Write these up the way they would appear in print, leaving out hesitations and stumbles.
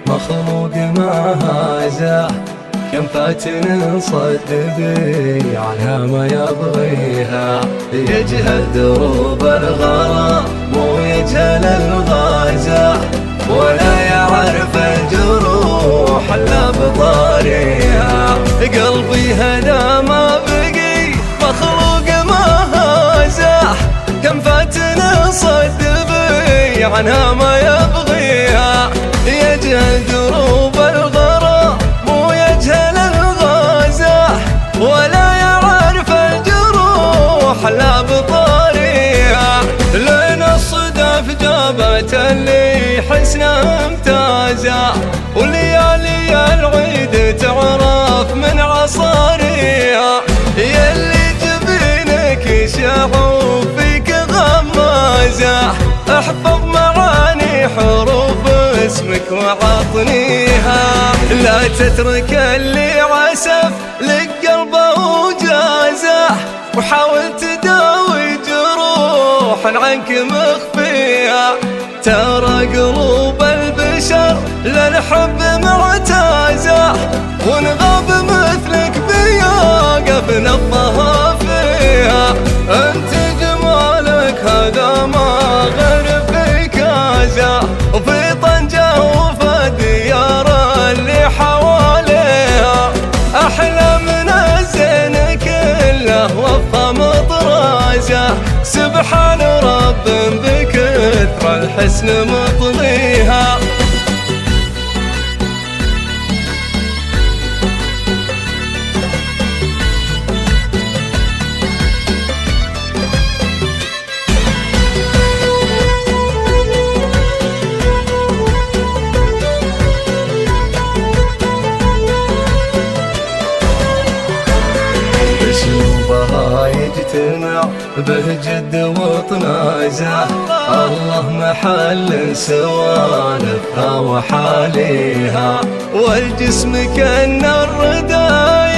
مخلوق ما هازح كم فاتن صد بي عنها ما يبغيها، يجهل دروب الغرام مو يجهل الغازح، ولا يعرف الجروح الا بطاريها. قلبي هذا ما بقي مخلوق ما هازح كم فاتن صد بي عنها ما يبغيها، يجهل دروب الغرام مو يجهل الغازح، ولا يعرف الجروح لا بطاريها. لين الصدف جابت اللي حسنها امتازح، وليالي العيد تعرف من عصاريها. يلي جبينك يشعو فيك غمازح، احفظ معاني حروف اسمك وعطنيها. لا تترك اللي عسف لك قلبه وجازح، وحاول تداوي جروح عنك مخفيها. ترى قلوب البشر للحب معتازح، ونغاب مثلك بيوقف نبضها فيها. انت جمالك هذا ما غير فيك ازح، وفي طنجة وفي الديار اللي حواليها. أحلى من الزين كله وفخم طرازه، سبحان رب بكثر الحسن مطليها. يجتمع بهجد وطنازة، الله محل سوالفها وحاليها. والجسم كأن الردى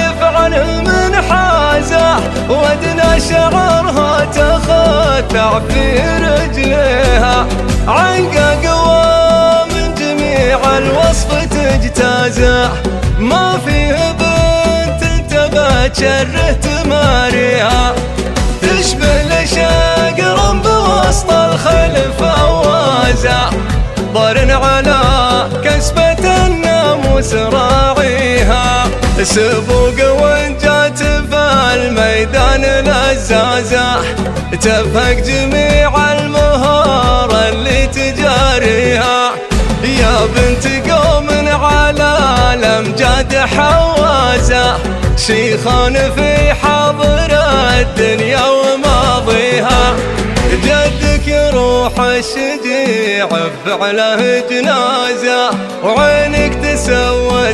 يفعل من حازة، ودنا شعرها تخطع في رجليها. عنقى قوى من جميع الوصف تجتازح، ما فيه بنت انتبه شره تماريها. تشبه لشقر بوسط الخلف أوازع، ضرن على كسبة الناموس راعيها. سبوق وان جات في الميدان لزازح، تفهق جميع المهارة اللي تجاريها. يا بنت قوم على الأمجاد حوازة، شيخان في حاضر الدنيا وماضيها. جدك يروح الشجيع بفعله جنازة، وعينك تسوى